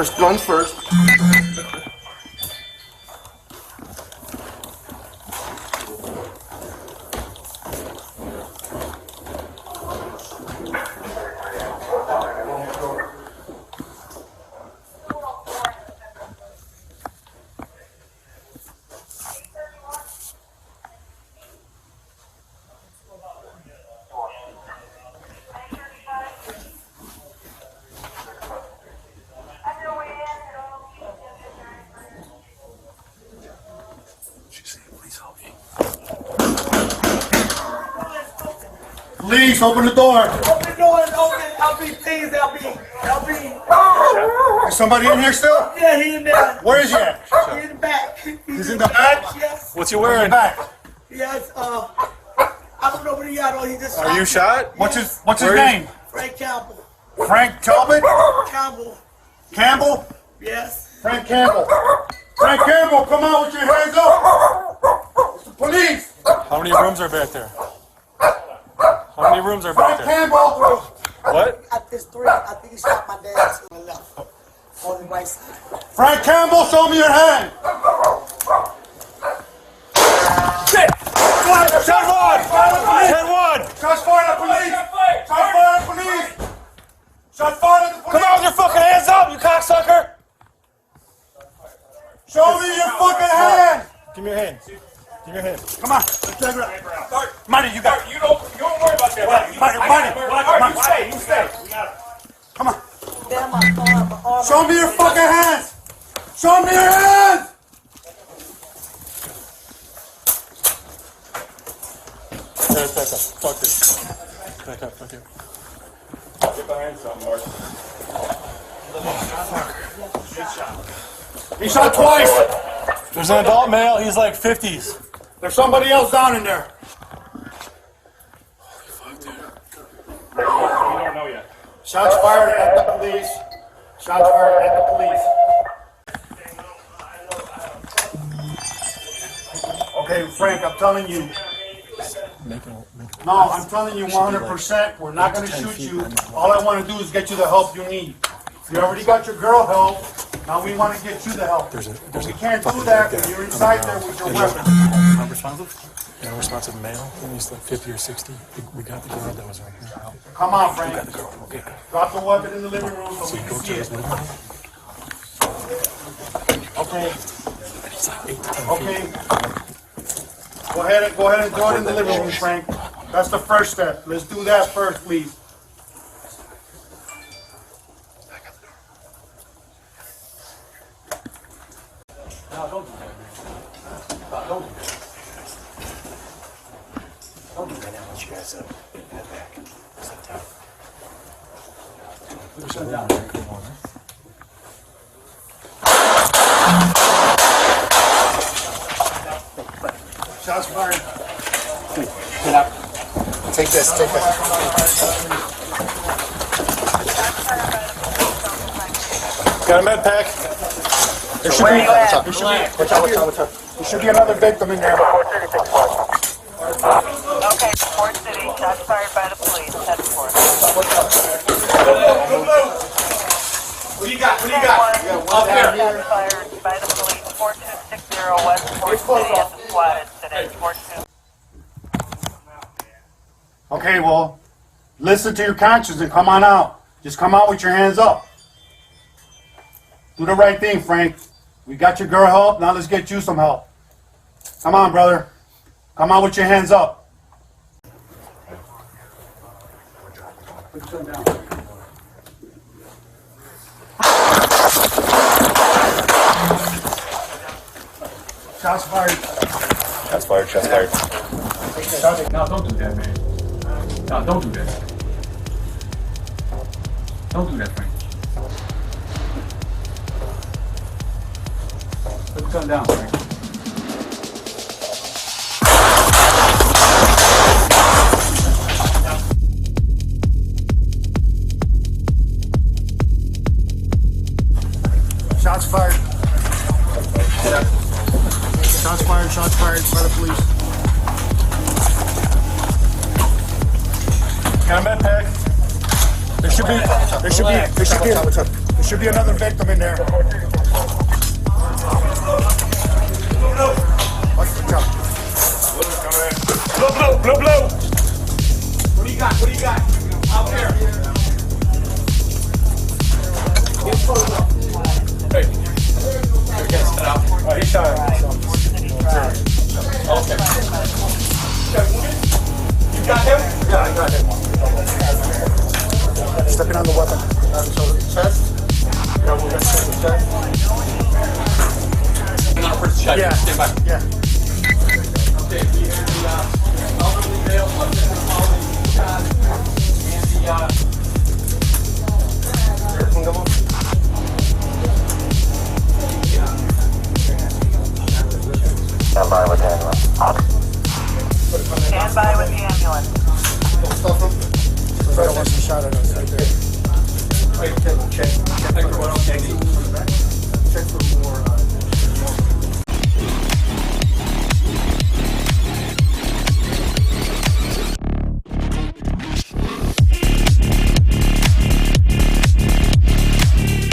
first. Guns first. Please open the door. Open the door and open. LB, please, LB. Is somebody in here still? Yeah, he in there. Where is he at? He in the back. He's in the back? Yes. What's he wearing? Back. Yes. I don't know what he got on. He just. Are you shot? What's his name? Frank Campbell. Frank Talbot? Campbell. Campbell? Yes. Frank Campbell. Frank Campbell, come on with your hands up. It's the police. How many rooms are back there? How many rooms are back Frank there? Campbell. What? At this three, I think he shot my dad to the left. On the right side. Frank Campbell, show me your hand. Shit! Shot one! Hit one! Shots fired at police. Shots fired at police. Shots fired at the police. Come on with your fucking hands up, you cocksucker! Show me your fucking hand. Give me your hand. Give me your hand. Come on. Let's take it out. Money, you got it. You don't worry about that. Money. You stay. Come on. Damn, my arm. Show me your fucking hands. Show me your hands. Back up. Fuck this. Back up. Fuck it. Get behind something, Mark. He shot twice. There's an adult male, he's like 50s. There's somebody else down in there. You don't know yet. Shots fired at the police. Shots fired at the police. Okay, Frank, I'm telling you. No, I'm telling you 100%. We're not going to shoot you. All I want to do is get you the help you need. You already got your girl help. Now we want to get you the help. But we can't do that when you're inside there with your weapon. Unresponsive male, he's like 50 or 60. We got the girl that was right there. Come on, Frank. We got the girl. Okay. Drop the weapon in the living room so we can see it. Okay. He's like 8 to 10 Okay. feet. Go ahead and do it in the living room, Frank. That's the first step. Let's do that first, please. No, don't do that. No, don't do that. Don't do that. I want you guys to head back. Sit down. Sit down. Shots fired. Get up. Take this. Got a med pack. There should be another victim in there. Okay, Port City, shots fired by the police. Head for it. What do you got? Shots fired by the police. 4260 West Port City at the SWAT today. 42. Okay, well, listen to your conscience and come on out. Just come out with your hands up. Do the right thing, Frank. We got your girl help, now let's get you some help. Come on, brother. Come on with your hands up. Shots fired. Shots fired. No, don't do that, man. No, don't do that. Don't do that, Frank. Put the gun down, Frank. Shots fired. Shots fired by the police. Got a med pack. There should be Should be another victim in there. Watch the jump. Blue. What do you got? What do you got? Out there. He's shot. Okay. You got him? Yeah, I got him. Stepping on the weapon. So the chest. Yeah, we're gonna check the chest. Not a first check. Yeah. Stand by. Yeah. Okay, we hear the elderly male, and the